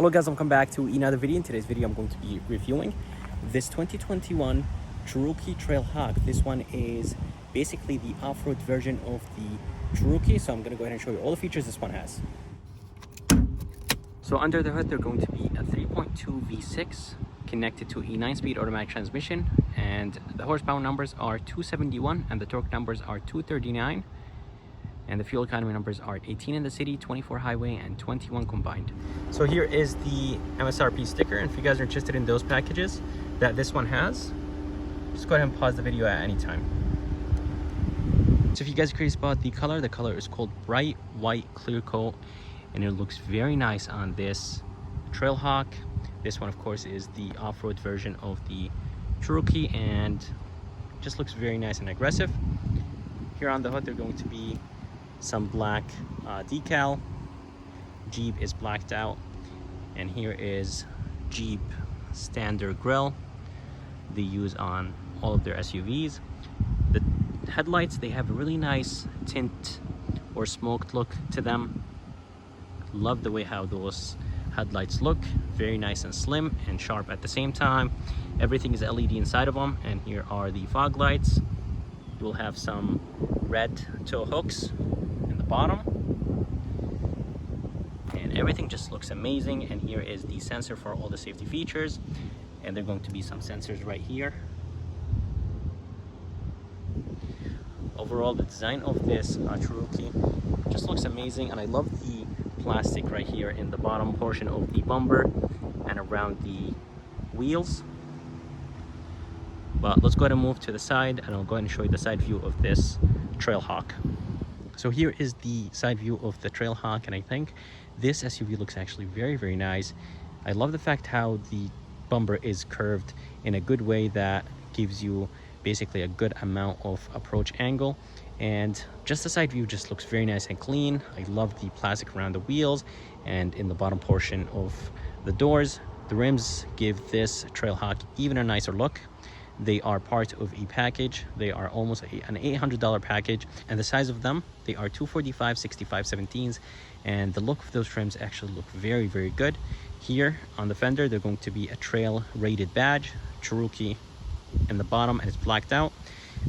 Hello guys, welcome back to another video. In today's video I'm going to be reviewing this 2021 Cherokee Trailhawk. This one is basically the off-road version of the Cherokee, so I'm going to go ahead and show you all the features this one has. So under the hood they're going to be a 3.2 V6 connected to a 9-speed automatic transmission, and the horsepower numbers are 271 and the torque numbers are 239. And the fuel economy numbers are 18 in the city, 24 highway, and 21 combined. So here is the MSRP sticker, and if you guys are interested in those packages that this one has, just go ahead and pause the video at any time. So if you guys are curious about the color is called Bright White Clear Coat, and it looks very nice on this Trailhawk. This one, of course, is the off-road version of the Cherokee, and just looks very nice and aggressive. Here on the hood, they're going to be some black decal. Jeep is blacked out, and here is Jeep standard grille they use on all of their SUVs. The headlights, they have a really nice tint or smoked look to them. Love the way how those headlights look, very nice and slim and sharp at the same time. Everything is LED inside of them, and here are the fog lights. You will have some red tow hooks in the bottom, and everything just looks amazing. And here is the sensor for all the safety features, and there are going to be some sensors right here. Overall, the design of this Cherokee just looks amazing, and I love the plastic right here in the bottom portion of the bumper and around the wheels. But let's go ahead and move to the side, and I'll go ahead and show you the side view of this Trailhawk. So here is the side view of the Trailhawk, and I think this SUV looks actually very, very nice. I love the fact how the bumper is curved in a good way that gives you basically a good amount of approach angle, and just the side view just looks very nice and clean. I love the plastic around the wheels and in the bottom portion of the doors. The rims give this Trailhawk even a nicer look. They are part of a package. They are almost an $800 package, and the size of them, they are 245 65 17s, and the look of those trims actually look very, very good. Here on the fender, they're going to be a trail rated badge, Cherokee in the bottom, and it's blacked out.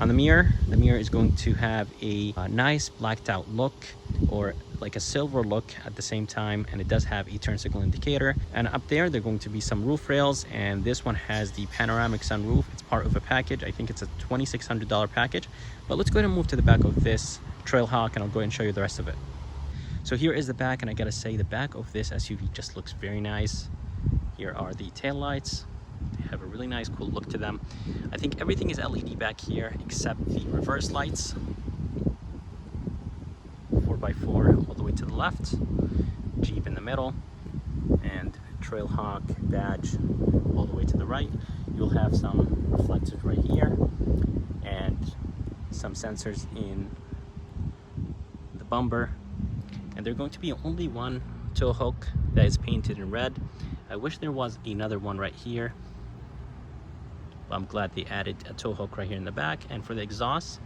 On the mirror is going to have a nice blacked out look, or like a silver look at the same time, and it does have a turn signal indicator. And up there are going to be some roof rails, and this one has the panoramic sunroof. It's part of a package. I think it's a $2,600 package. But let's go ahead and move to the back of this Trailhawk, and I'll go ahead and show you the rest of it. So here is the back, and I gotta say the back of this SUV just looks very nice. Here are the tail lights. They have a really nice, cool look to them. I think everything is LED back here except the reverse lights. 4x4 all the way to the left, Jeep in the middle, and Trailhawk badge all the way to the right. You'll have some reflectors right here and some sensors in the bumper, and they're going to be only one tow hook that is painted in red. I wish there was another one right here, but I'm glad they added a tow hook right here in the back. And for the exhaust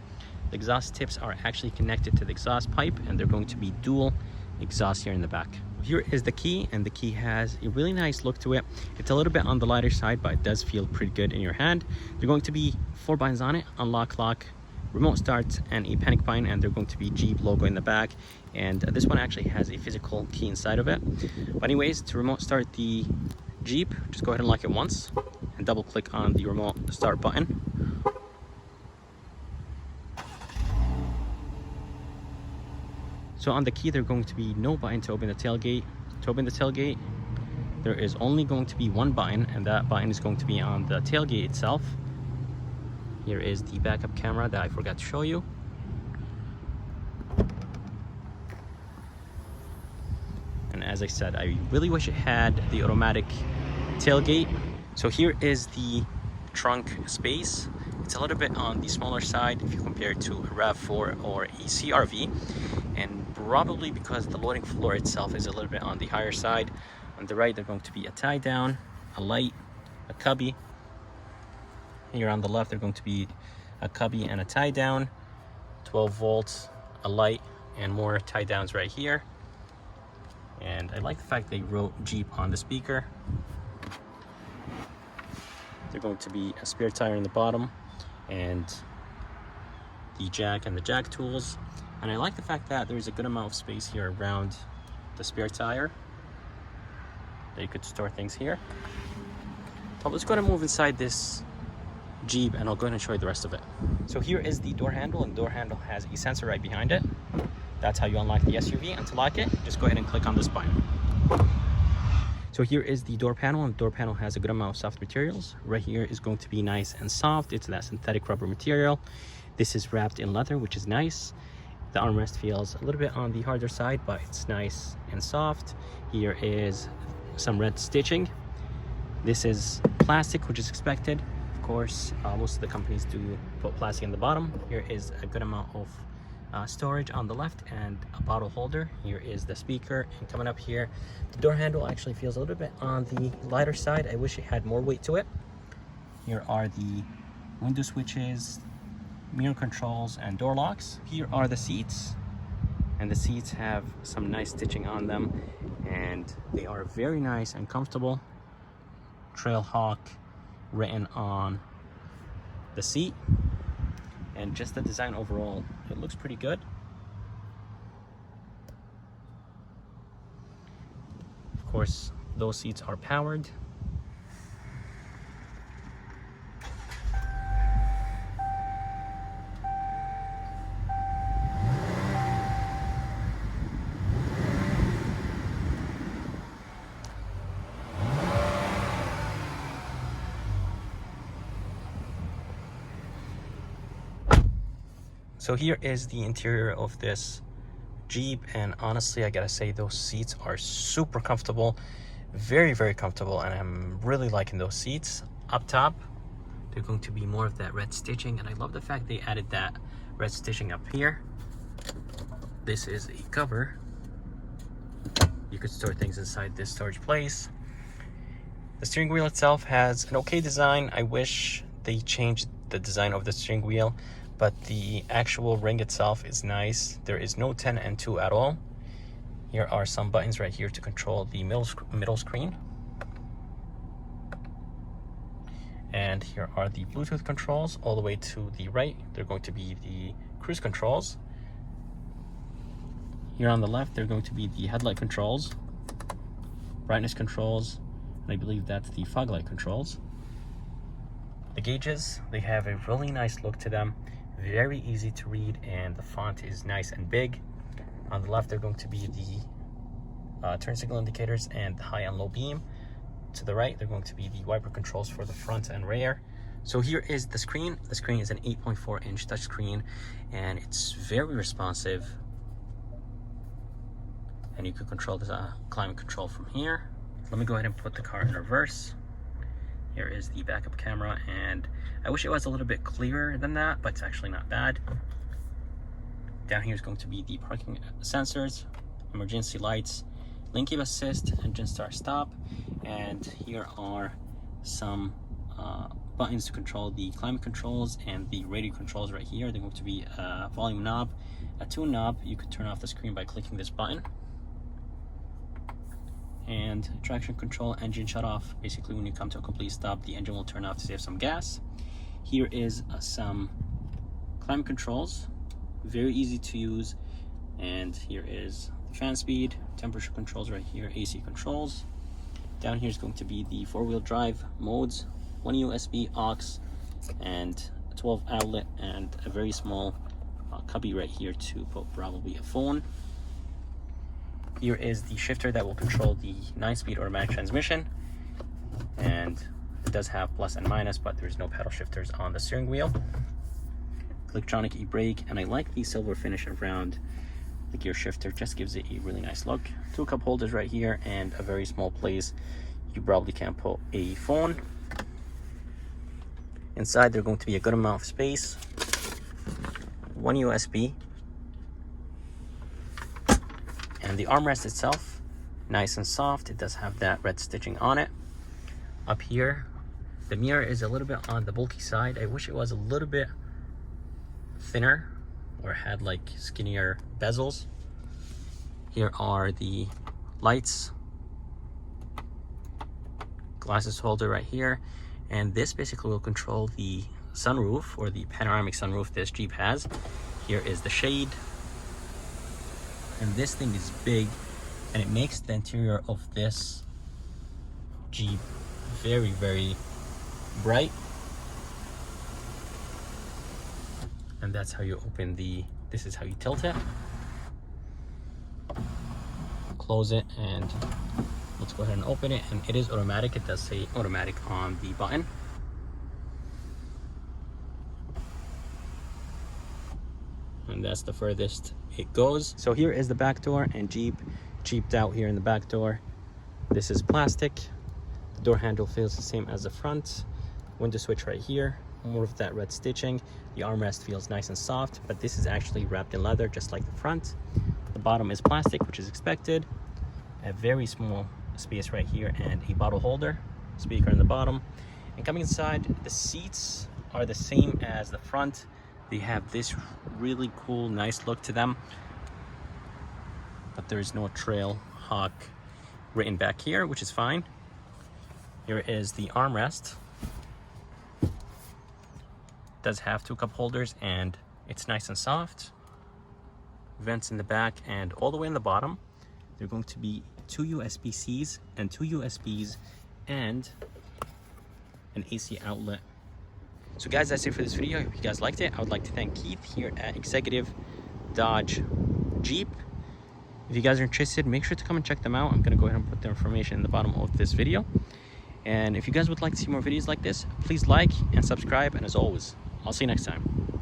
tips are actually connected to the exhaust pipe, and they're going to be dual exhaust here in the back. Here is the key, and the key has a really nice look to it. It's a little bit on the lighter side, but it does feel pretty good in your hand. They're going to be 4 buttons on it: unlock, lock, remote start, and a panic button, and they're going to be Jeep logo in the back. And this one actually has a physical key inside of it. But anyways, to remote start the Jeep, just go ahead and lock it once and double click on the remote start button. So on the key, there's going to be no button to open the tailgate. To open the tailgate, there is only going to be one button, and that button is going to be on the tailgate itself. Here is the backup camera that I forgot to show you. And as I said, I really wish it had the automatic tailgate. So here is the trunk space. It's a little bit on the smaller side if you compare it to a RAV4 or a CRV, and probably because the loading floor itself is a little bit on the higher side. On the right, they're going to be a tie down, a light, a cubby. Here on the left, they're going to be a cubby and a tie down, 12 volts, a light, and more tie downs right here. And I like the fact they wrote Jeep on the speaker. There's going to be a spare tire in the bottom and the jack and the jack tools. And I like the fact that there's a good amount of space here around the spare tire that you could store things here. But let's go ahead and move inside this Jeep and I'll go ahead and show you the rest of it. So here is the door handle, and the door handle has a sensor right behind it. That's how you unlock the SUV, and to lock it, just go ahead and click on this button. So here is the door panel, and the door panel has a good amount of soft materials. Right here is going to be nice and soft. It's that synthetic rubber material. This is wrapped in leather, which is nice. The armrest feels a little bit on the harder side, but it's nice and soft. Here is some red stitching. This is plastic, which is expected. Of course, most of the companies do put plastic in the bottom. Here is a good amount of storage on the left and a bottle holder. Here is the speaker, and coming up here, the door handle actually feels a little bit on the lighter side. I wish it had more weight to it. Here are the window switches, mirror controls, and door locks. Here are the seats, and the seats have some nice stitching on them, and they are very nice and comfortable. Trailhawk written on the seat, and just the design overall, it looks pretty good. Of course, those seats are powered. So here is the interior of this Jeep, and honestly, I gotta say those seats are super comfortable, very, very comfortable, and I'm really liking those seats. Up top, they're going to be more of that red stitching, and I love the fact they added that red stitching up here. This is a cover. You could store things inside this storage place. The steering wheel itself has an okay design. I wish they changed the design of the steering wheel, but the actual ring itself is nice. There is no 10 and 2 at all. Here are some buttons right here to control the middle screen. And here are the Bluetooth controls all the way to the right. They're going to be the cruise controls. Here on the left, they're going to be the headlight controls, brightness controls, and I believe that's the fog light controls. The gauges, they have a really nice look to them. Very easy to read, and the font is nice and big. On the left, they're going to be the turn signal indicators and the high and low beam. To the right, they're going to be the wiper controls for the front and rear. So here is the screen. The screen is an 8.4-inch touchscreen, and it's very responsive. And you can control the climate control from here. Let me go ahead and put the car in reverse. Here is the backup camera, and I wish it was a little bit clearer than that, but it's actually not bad. Down here is going to be the parking sensors, emergency lights, lane keep assist, engine start stop, and here are some buttons to control the climate controls and the radio controls right here. They're going to be a volume knob, a tune knob. You could turn off the screen by clicking this button. And traction control, engine shut off. Basically, when you come to a complete stop, the engine will turn off to save some gas. Here is some climate controls, very easy to use. And here is the fan speed, temperature controls right here, AC controls. Down here is going to be the four-wheel drive modes, one USB aux, and a 12 outlet, and a very small cubby right here to put probably a phone. Here is the shifter that will control the 9-speed automatic transmission, and it does have plus and minus, but there's no pedal shifters on the steering wheel. Electronic e-brake, and I like the silver finish around the gear shifter, just gives it a really nice look. 2 cup holders right here, and a very small place you probably can put a phone. Inside, there's going to be a good amount of space. 1 USB. And the armrest itself, nice and soft. It does have that red stitching on it. Up here, the mirror is a little bit on the bulky side. I wish it was a little bit thinner or had like skinnier bezels. Here are the lights, glasses holder right here, and this basically will control the sunroof, or the panoramic sunroof this Jeep has. Here is the shade, and this thing is big, and it makes the interior of this Jeep very, very bright. And that's how you open this is how you tilt it, close it, and let's go ahead and open it. And it is automatic. It does say automatic on the button. And that's the furthest it goes. So here is the back door, and Jeeped out here in the back door. This is plastic. The door handle feels the same as the front. Window switch right here, more of that red stitching. The armrest feels nice and soft, but this is actually wrapped in leather just like the front. The bottom is plastic, which is expected. A very small space right here, and a bottle holder, speaker in the bottom. And coming inside, the seats are the same as the front. They have this really cool, nice look to them, but there is no Trailhawk written back here, which is fine. Here is the armrest. Does have 2 cup holders, and it's nice and soft. Vents in the back, and all the way in the bottom there are going to be 2 USB-Cs and 2 USBs and an AC outlet. So guys, that's it for this video. If you guys liked it, I would like to thank Keith here at Executive Dodge Jeep. If you guys are interested, make sure to come and check them out. I'm going to go ahead and put their information in the bottom of this video. And if you guys would like to see more videos like this, please like and subscribe. And as always, I'll see you next time.